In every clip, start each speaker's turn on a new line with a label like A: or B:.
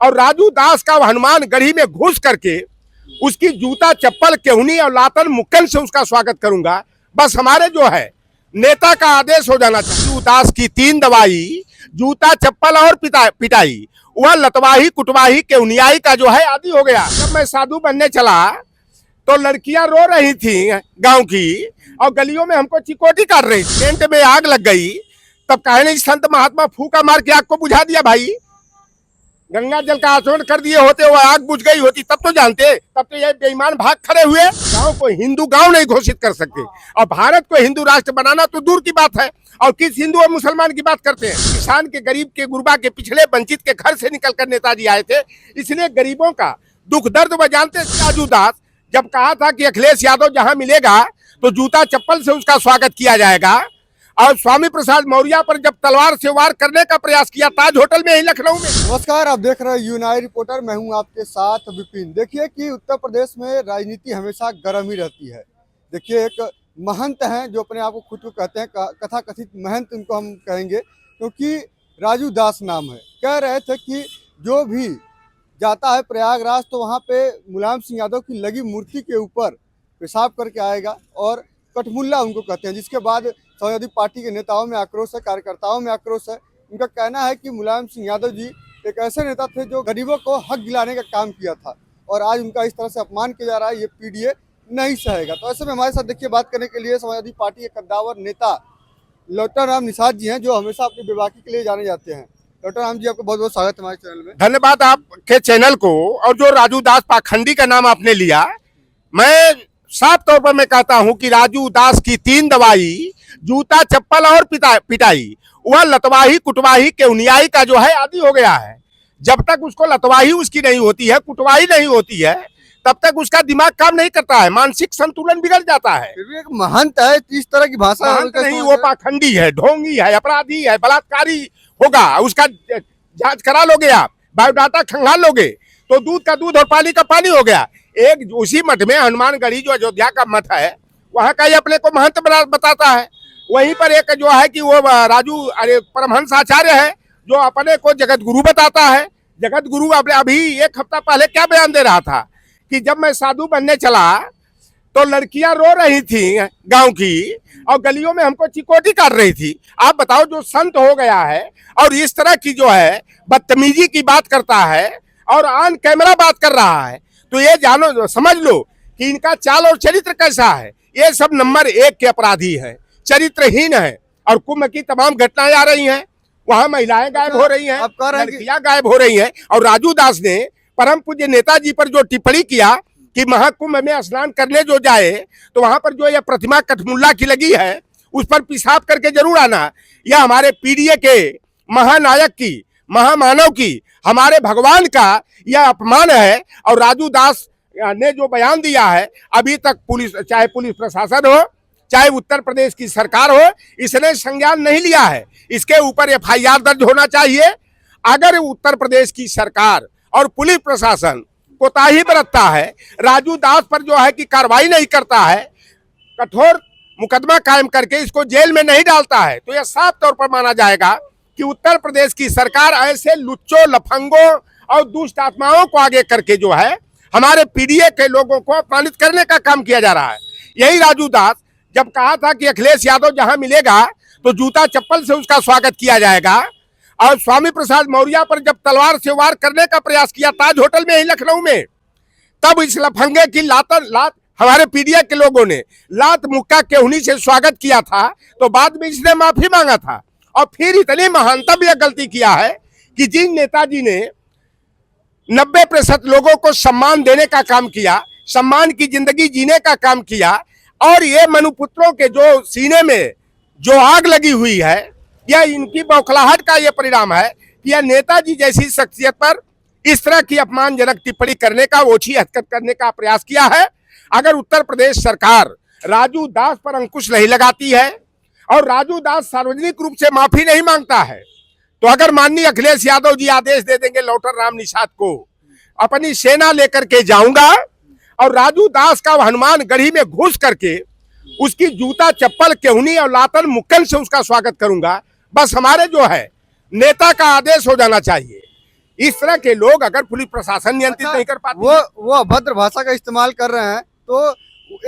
A: और राजू दास का हनुमान गढ़ी में घुस करके उसकी जूता चप्पल केहूनी और लातन मुक्कन से उसका स्वागत करूंगा। बस हमारे जो है नेता का आदेश हो जाना चाहिए। राजू दास की 3 दवाई, जूता चप्पल और पिटाई, वह लतवाही कुटवाही केहुनियाई का जो है आदि हो गया। जब मैं साधु बनने चला तो लड़कियां रो रही थी गांव की और गलियों में हमको चिकोटी काट रही थी। टेंट में आग लग गई, तब कहे नहीं संत महात्मा फूका मार के आग को बुझा दिया। भाई गंगा जल का आचमन कर दिए होते, वो आग बुझ गई होती तब तो जानते। तब तो ये बेईमान भाग खड़े हुए। गांव को हिंदू गांव नहीं घोषित कर सकते और भारत को हिंदू राष्ट्र बनाना तो दूर की बात है। और किस हिंदू और मुसलमान की बात करते हैं? किसान के, गरीब के, गुरबा के, पिछड़े वंचित के घर से निकलकर नेताजी आए थे, इसलिए गरीबों का दुख दर्द वह जानते। राजू दास जब कहा था कि अखिलेश यादव जहां मिलेगा तो जूता चप्पल से उसका स्वागत किया जाएगा, और स्वामी प्रसाद मौर्य पर जब तलवार से वार करने का प्रयास किया ताज होटल में ही लखनऊ में।
B: नमस्कार, आप देख रहे हैं यूनाई रिपोर्टर। मैं हूं आपके साथ विपिन। देखिए कि उत्तर प्रदेश में राजनीति हमेशा गर्म ही रहती है। देखिए एक महंत हैं जो अपने आप को खुद को कहते हैं कथा कथित महंत, उनको हम कहेंगे क्योंकि राजू दास नाम है। कह रहे थे कि जो भी जाता है प्रयागराज तो वहाँ पे मुलायम सिंह यादव की लगी मूर्ति के ऊपर पेशाब करके आएगा, और कठमुल्ला उनको कहते हैं। जिसके बाद समाजवादी पार्टी के नेताओं में आक्रोश है, कार्यकर्ताओं में आक्रोश है। उनका कहना है कि मुलायम सिंह यादव जी एक ऐसे नेता थे जो गरीबों को हक दिलाने का काम किया था, और आज उनका इस तरह से अपमान किया जा रहा है, ये पीडीए नहीं सहेगा। तो ऐसे में हमारे साथ देखिए बात करने के लिए समाजवादी पार्टी के कद्दावर नेता लौटा राम निषाद जी हैं, जो हमेशा अपनी बेबाकी के लिए जाने जाते हैं। डॉक्टर राम जी, आपका बहुत बहुत स्वागत है हमारे चैनल में।
A: धन्यवाद आपके चैनल को। और जो राजू दास पाखंडी का नाम आपने लिया, मैं साफ तौर पर मैं कहता हूं कि राजू दास की 3 दवाई, जूता चप्पल और पिटाई, वह लतवाही कुटवाही केहुनियाई का जो है आदि हो गया है। जब तक उसको लतवाही उसकी नहीं होती है, कुटवाही नहीं होती है, तब तक उसका दिमाग काम नहीं करता है, मानसिक संतुलन बिगड़ जाता है।
B: फिर भी एक महंत है, इस तरह की भाषा
A: नहीं, वो पाखंडी है, ढोंगी है, अपराधी है, बलात्कारी होगा। उसका जांच करा लोगे आप, बायोडाटा खंगाल लोगे तो दूध का दूध और पानी का पानी हो गया। एक उसी मठ में हनुमानगढ़ी जो अयोध्या का मठ है, वहां का ही अपने को महंत बताता है। वहीं पर एक जो है कि वो राजू परमहंस आचार्य है जो अपने को जगत गुरु बताता है। जगत गुरु अभी 1 हफ्ता पहले क्या बयान दे रहा था कि जब मैं साधु बनने चला तो लड़कियां रो रही थी गांव की और गलियों में हमको चिकोटी काट रही थी। आप बताओ, जो संत हो गया है और इस तरह की जो है बदतमीजी की बात करता है और ऑन कैमरा बात कर रहा है, तो ये जानो, समझ लो कि इनका चाल और चरित्र कैसा है। ये सब नंबर 1 के अपराधी हैं, चरित्रहीन है। और कुंभ की तमाम घटनाएं आ रही हैं, वहां महिलाएं गायब हो रही हैं, लड़कियां गायब हो रही हैं। और राजू दास ने परम पूज्य नेताजी पर जो टिप्पणी किया कि महाकुंभ में स्नान करने जो जाए तो वहां पर जो यह प्रतिमा कठमुल्ला की लगी है उस पर पेशाब करके जरूर आना, यह हमारे पीडीए के महानायक की, महामानव की, हमारे भगवान का यह अपमान है। और राजू दास ने जो बयान दिया है, अभी तक पुलिस, चाहे पुलिस प्रशासन हो चाहे उत्तर प्रदेश की सरकार हो, इसने संज्ञान नहीं लिया है। इसके ऊपर FIR दर्ज होना चाहिए। अगर उत्तर प्रदेश की सरकार और पुलिस प्रशासन कोताही बरतता है, राजू दास पर जो है कि कार्रवाई नहीं करता है, कठोर मुकदमा कायम करके इसको जेल में नहीं डालता है, तो यह साफ तौर पर माना जाएगा कि उत्तर प्रदेश की सरकार ऐसे लुच्चों, लफंगों और दुष्ट आत्माओं को आगे करके जो है हमारे पीडीए के लोगों को अपमानित करने का काम किया जा रहा है। यही राजू दास जब कहा था कि अखिलेश यादव जहां मिलेगा तो जूता चप्पल से उसका स्वागत किया जाएगा, और स्वामी प्रसाद मौर्य पर जब तलवार से वार करने का प्रयास किया ताज होटल में ही लखनऊ में, तब इस लफंगे की लात हमारे पीडीए के लोगों ने लात मुक्का केहुनी से स्वागत किया था। तो बाद में इसने माफी मांगा था। और फिर इतनी महानता भी गलती किया है कि जिन नेताजी ने 90% लोगों को सम्मान देने का काम किया, सम्मान की जिंदगी जीने का काम किया, और ये मनुपुत्रों के जो सीने में जो आग लगी हुई है, यह इनकी बौखलाहट का यह परिणाम है कि यह नेताजी जैसी शख्सियत पर इस तरह की अपमानजनक टिप्पणी करने का, ओछी हरकत करने का प्रयास किया है। अगर उत्तर प्रदेश सरकार राजू दास पर अंकुश नहीं लगाती है और राजू दास सार्वजनिक रूप से माफी नहीं मांगता है, तो अगर माननीय अखिलेश यादव जी आदेश दे देंगे लौटर राम निषाद को अपनी सेना लेकर के जाऊंगा और राजू दास का हनुमान गढ़ी में घुस करके उसकी जूता चप्पल केहुनी और लातन मुक्कन से उसका स्वागत करूंगा। बस हमारे जो है नेता का आदेश हो जाना चाहिए। इस तरह के लोग अगर पुलिस प्रशासन नियंत्रित नहीं कर पाती,
B: वो अभद्र भाषा का इस्तेमाल कर रहे हैं, तो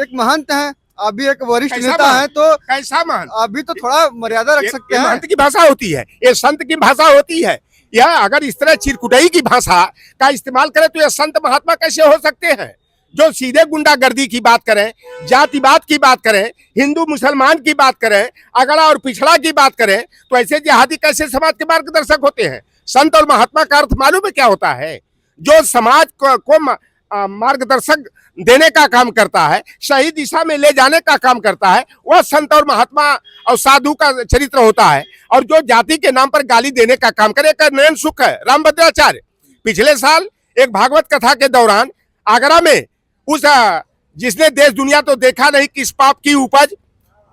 B: एक महंत हैं, आप भी एक वरिष्ठ
A: कैसा
B: नेता
A: महंत?
B: हैं, तो
A: कैसा महंत?
B: आप भी तो थोड़ा मर्यादा रख सकते
A: ये
B: हैं।
A: महंत की भाषा होती है, ये संत की भाषा होती है। यह अगर इस तरह चिरकुटई की भाषा का इस्तेमाल करें तो ये संत महात्मा कैसे हो सकते हैं? जो सीधे गुंडागर्दी की बात करें, जातिवाद की बात करें, हिंदू मुसलमान की बात करें, अगड़ा और पिछड़ा की बात करें, तो ऐसे जिहादी कैसे समाज के मार्गदर्शक होते हैं? संत और महात्मा का अर्थ मालूम है क्या होता है? जो समाज को मार्गदर्शक देने का काम करता है, सही दिशा में ले जाने का काम करता है, वह संत और महात्मा और साधु का चरित्र होता है। और जो जाति के नाम पर गाली देने का काम करे, का नयन सुख है रामभद्राचार्य। पिछले साल एक भागवत कथा के दौरान आगरा में उस जिसने देश दुनिया तो देखा नहीं किस पाप की उपज,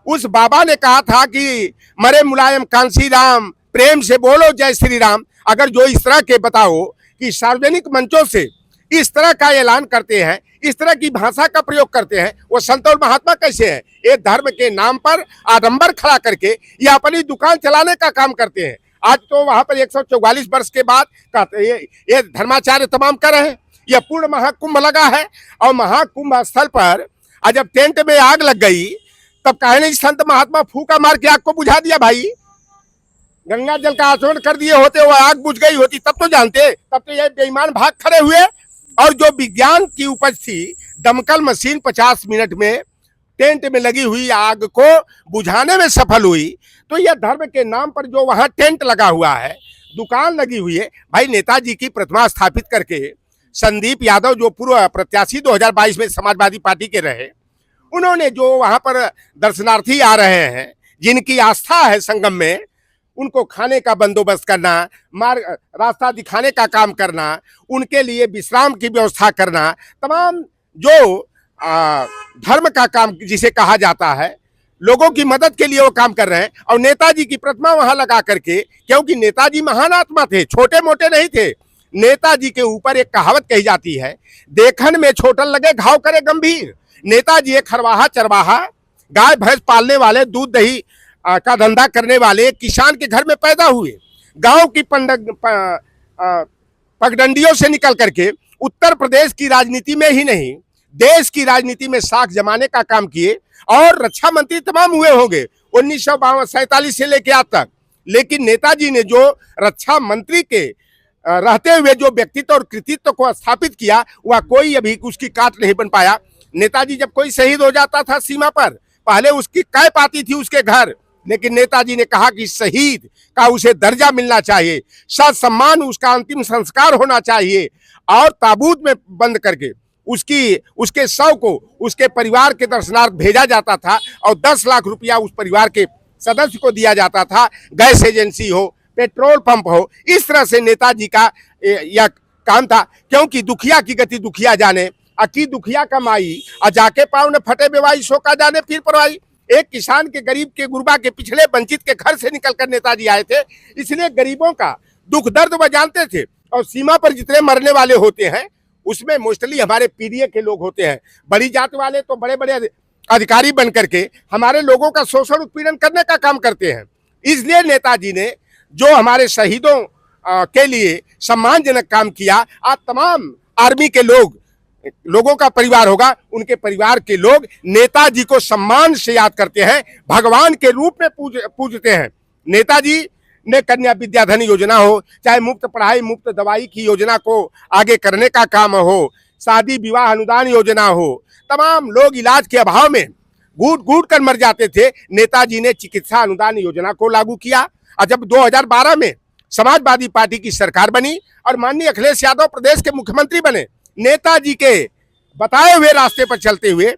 A: उस बाबा ने कहा था कि मरे मुलायम कांसी राम, प्रेम से बोलो जय श्री राम। अगर जो इस तरह के बताओ कि सार्वजनिक मंचों से इस तरह का ऐलान करते हैं, इस तरह की भाषा का प्रयोग करते हैं, वो संत और महात्मा कैसे हैं? ये धर्म के नाम पर आडंबर खड़ा करके ये अपनी दुकान चलाने का काम करते हैं। आज तो वहां पर 144 वर्ष के बाद ये धर्माचार्य तमाम कर रहे हैं। यह पूर्ण महाकुंभ लगा है और महाकुंभ स्थल पर जब टेंट में आग लग गई तब कहे नहीं संत महात्मा फूका मार के आग को बुझा दिया। भाई गंगा जल का आचरण कर दिए होते, वो आग बुझ गई होती तब तो जानते, तब तो ये बेईमान भाग खड़े हुए। और जो विज्ञान की उपज थी, दमकल मशीन 50 मिनट में टेंट में लगी हुई आग को बुझाने में सफल हुई। तो यह धर्म के नाम पर जो वहां टेंट लगा हुआ है, दुकान लगी हुई है, भाई नेताजी की प्रतिमा स्थापित करके संदीप यादव जो पूर्व प्रत्याशी 2022 में समाजवादी पार्टी के रहे, उन्होंने जो वहां पर दर्शनार्थी आ रहे हैं, जिनकी आस्था है संगम में, उनको खाने का बंदोबस्त करना, मार्ग रास्ता दिखाने का काम करना, उनके लिए विश्राम की व्यवस्था करना, तमाम जो धर्म का काम जिसे कहा जाता है, लोगों की मदद के लिए वो काम कर रहे हैं। और नेताजी की प्रतिमा वहां लगा करके, क्योंकि नेताजी महान आत्मा थे, छोटे मोटे नहीं थे। नेताजी के ऊपर एक कहावत कही जाती है, देखन में छोटन लगे घाव करे गंभीर। नेताजी एक खरवाहा चरवाहा, गाय भैंस पालने वाले, दूध दही का धंधा करने वाले किसान के घर में पैदा हुए। गांव की पगडंडियों से निकल करके उत्तर प्रदेश की राजनीति में ही नहीं, देश की राजनीति में साख जमाने का काम किए और रक्षा मंत्री तमाम हुए होंगे 1947 से लेकर आज तक। लेकिन नेताजी ने जो रक्षा मंत्री के रहते हुए जो व्यक्तित्व और कृतित्व को स्थापित किया, वह कोई अभी उसकी काट नहीं बन पाया। नेताजी जब कोई शहीद हो जाता था सीमा पर, पहले उसकी कैप आती थी उसके घर, लेकिन नेताजी ने कहा कि शहीद का उसे दर्जा मिलना चाहिए, सम्मान उसका अंतिम संस्कार होना चाहिए, और ताबूत में बंद करके उसके शव को उसके परिवार के दर्शनार्थ भेजा जाता था और 10 लाख रुपया उस परिवार के सदस्य को दिया जाता था। गैस एजेंसी हो, पेट्रोल पंप हो, इस तरह से नेताजी का यह काम था। क्योंकि दुखिया की गति दुखिया जाने, अकी दुखिया कमाई, जाके पाँव ने फटे बेवाई सो का जाने फिर परवाई। एक किसान के, गरीब के, गुरबा के, पिछड़े वंचित के घर से निकलकर नेताजी आए थे, इसलिए गरीबों का दुख दर्द वह जानते थे। और सीमा पर जितने मरने वाले होते हैं उसमें मोस्टली हमारे पीडीए के लोग होते हैं। बड़ी जात वाले तो बड़े बड़े अधिकारी बन करके हमारे लोगों का शोषण उत्पीड़न करने का काम करते हैं। इसलिए नेताजी ने जो हमारे शहीदों के लिए सम्मानजनक काम किया, आज तमाम आर्मी के लोगों का परिवार होगा, उनके परिवार के लोग नेताजी को सम्मान से याद करते हैं, भगवान के रूप में पूजते हैं। नेताजी ने कन्या विद्याधन योजना हो, चाहे मुफ्त पढ़ाई मुफ्त दवाई की योजना को आगे करने का काम हो, शादी विवाह अनुदान योजना हो, तमाम लोग इलाज के अभाव में घूट घूट कर मर जाते थे, नेताजी ने चिकित्सा अनुदान योजना को लागू किया। और जब 2012 में समाजवादी पार्टी की सरकार बनी और माननीय अखिलेश यादव प्रदेश के मुख्यमंत्री बने, नेताजी के बताए हुए रास्ते पर चलते हुए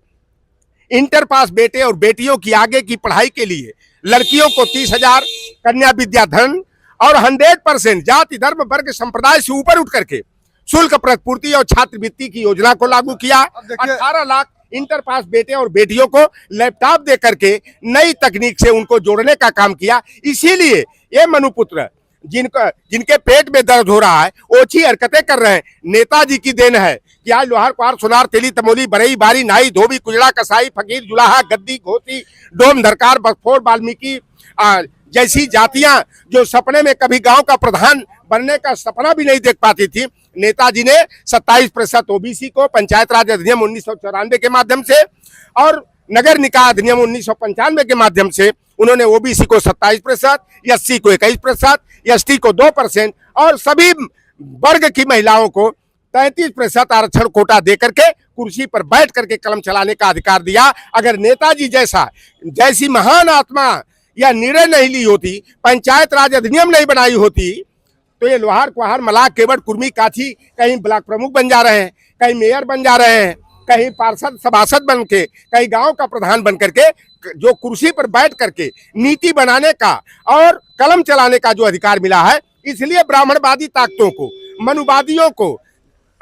A: इंटर पास बेटे और बेटियों की आगे की पढ़ाई के लिए लड़कियों को 30,000 कन्या विद्याधन और 100% जाति धर्म वर्ग संप्रदाय से ऊपर उठ करके शुल्क प्रतिपूर्ति और छात्रवृत्ति की योजना को लागू किया। 18 लाख इंटर पास बेटे और बेटियों को लैपटॉप दे करके नई तकनीक से उनको जोड़ने का काम किया। इसीलिए ये मनुपुत्र जिनके पेट में दर्द हो रहा है, ओछी हरकतें कर रहे हैं, नेताजी की देन है कि आज लोहार कुहार सुनार तेली तमोली बरई बारी नाई धोबी कुजड़ा कसाई फकीर जुलाहा गद्दी घोसी डोम धरकार बखोर वाल्मीकि जैसी जातियां जो सपने में कभी गांव का प्रधान बनने का सपना भी नहीं देख पाती थी, नेताजी ने 27% ओबीसी को पंचायत राज अधिनियम 1994 के माध्यम से और नगर निकाय अधिनियम 1995 के माध्यम से उन्होंने ओबीसी को 27%, एससी को 21%, एसटी को 2% और सभी वर्ग की महिलाओं को 33% आरक्षण कोटा दे करके कुर्सी पर बैठ करके कलम चलाने का अधिकार दिया। अगर नेताजी जैसी महान आत्मा या निर्णय नहीं ली होती, पंचायत राज अधिनियम नहीं बनाई होती, तो ये लोहार कुहार मलाह केवट कुर्मी काछी कहीं ब्लॉक प्रमुख बन जा रहे हैं, कहीं मेयर बन जा रहे हैं, कहीं पार्षद सभासद बन के, कहीं गांव का प्रधान बन करके, जो कुर्सी पर बैठ करके नीति बनाने का और कलम चलाने का जो अधिकार मिला है। इसलिए ब्राह्मणवादी ताकतों को, मनुवादियों को,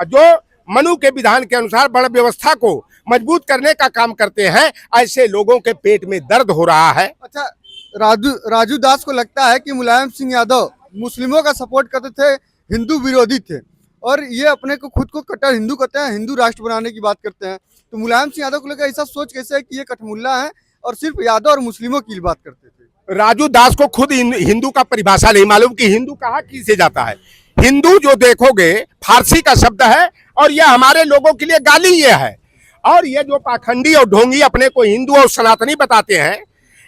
A: जो मनु के विधान के अनुसार वर्ण व्यवस्था को मजबूत करने का काम करते हैं, ऐसे लोगों के पेट में दर्द हो रहा है।
B: अच्छा, राजू दास को लगता है कि मुलायम सिंह यादव मुस्लिमों का सपोर्ट करते थे, हिंदू विरोधी थे और ये अपने को खुद को कट्टर हिंदू कहते हैं, हिंदू राष्ट्र बनाने की बात करते हैं। तो मुलायम सिंह यादव को लेकर ऐसा सोच कैसे है कि ये कठमुल्ला है और सिर्फ यादव और मुस्लिमों की बात करते थे?
A: राजू दास को खुद हिंदू का परिभाषा नहीं मालूम कि हिंदू कहाँ किसे जाता है। हिंदू जो देखोगे फारसी का शब्द है और यह हमारे लोगों के लिए गाली ये है। और ये जो पाखंडी और ढोंगी अपने को हिंदू और सनातनी बताते हैं,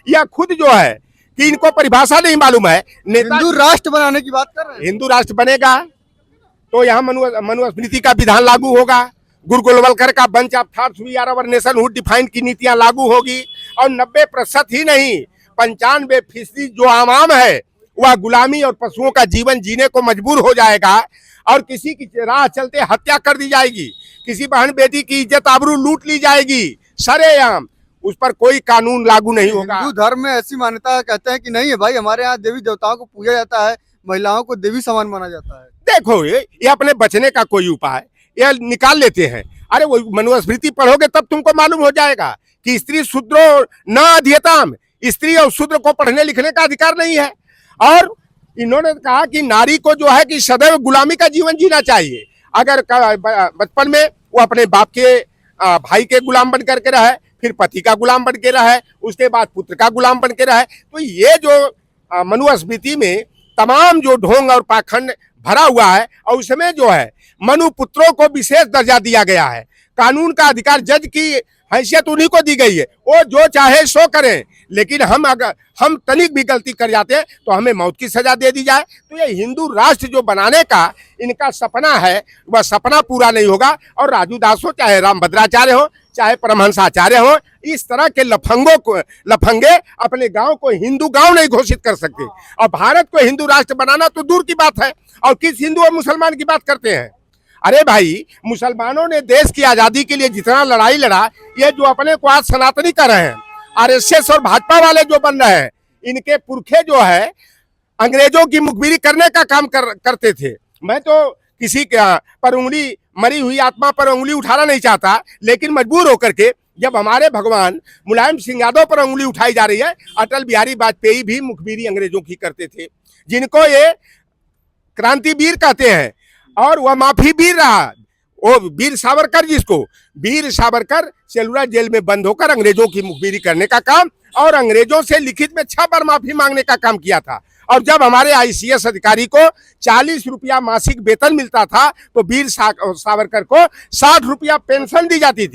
A: यह खुद जो है कि इनको परिभाषा नहीं मालूम है।
B: हिंदू राष्ट्र बनाने की बात कर रहे हैं।
A: हिंदू राष्ट्र बनेगा तो यहाँ मनुस्मृति का विधान लागू होगा, गुरु गोलवलकर का bunch of thoughts we are our nation who define की नीतियां लागू होगी और 90% ही नहीं 95% जो आवाम है वह गुलामी और पशुओं का जीवन जीने को मजबूर हो जाएगा और किसी की राह चलते हत्या कर दी जाएगी, किसी बहन बेटी की इज्जत आबरू लूट ली जाएगी सरेआम, उस पर कोई कानून लागू नहीं होगा।
B: हिंदू धर्म में ऐसी मान्यता कहते हैं कि नहीं है भाई, हमारे यहाँ देवी देवताओं को पूजा जाता है, महिलाओं को देवी समान माना जाता है।
A: देखो ये अपने बचने का कोई उपाय ये निकाल लेते हैं। अरे वो मनुस्मृति पढ़ोगे तब तुमको मालूम हो जाएगा कि स्त्री शूद्रो न अध्येताम, स्त्री और शूद्र को पढ़ने लिखने का अधिकार नहीं है। और इन्होंने कहा कि नारी को जो है कि सदैव गुलामी का जीवन जीना चाहिए। अगर बचपन में वो अपने बाप के भाई के गुलाम बन करके रहे, फिर पति का गुलाम बन के रहे, उसके बाद पुत्र का गुलाम बन के रहे, तो ये जो मनुस्मृति में तमाम जो ढोंग और पाखंड भरा हुआ है और उसमें जो है मनु पुत्रों को विशेष दर्जा दिया गया है। कानून का अधिकार, जज की हैसियत उन्हीं को दी गई है, वो जो चाहे सो करें। लेकिन अगर हम तनिक भी गलती कर जाते हैं तो हमें मौत की सजा दे दी जाए। तो ये हिंदू राष्ट्र जो बनाने का इनका सपना है वह सपना पूरा नहीं होगा। और राजू दास हो, चाहे रामभद्राचार्य हो, चाहे परमहंसाचार्य हो, इस तरह के लफंगे अपने गांव को हिंदू गांव नहीं घोषित कर सकते। और भारत को हिंदू राष्ट्र बनाना तो दूर की बात है, और किस हिंदू और मुसलमान की बात करते हैं। अरे भाई, मुसलमानों ने देश की आजादी के लिए जितना लड़ाई लड़ा, ये जो अपने को आज सनातनी कर रहे हैं, आरएसएस और भाजपा वाले जो बन रहे हैं, इनके पुरखे जो है अंग्रेजों की मुखबिरी करने का काम करते थे। मैं तो किसी पर उंगली, मरी हुई आत्मा पर उंगली उठाना नहीं चाहता, लेकिन मजबूर होकर के जब हमारे भगवान मुलायम सिंह यादव पर उंगली उठाई जा रही है, अटल बिहारी वाजपेयी भी मुखबिरी अंग्रेजों की करते थे, जिनको ये क्रांतिवीर कहते हैं। और वह माफी वीर रहा, वो वीर सावरकर, जिसको वीर सावरकर सेलुलर जेल में बंद होकर अंग्रेजों की मुखबिरी करने का काम और अंग्रेजों से लिखित में 6 बार माफी मांगने का काम किया था। और जब हमारे आईसीएस अधिकारी को 40 रुपया मासिक वेतन मिलता था, तो वीर सावरकर को 60 रुपया पेंशन दी जाती थी।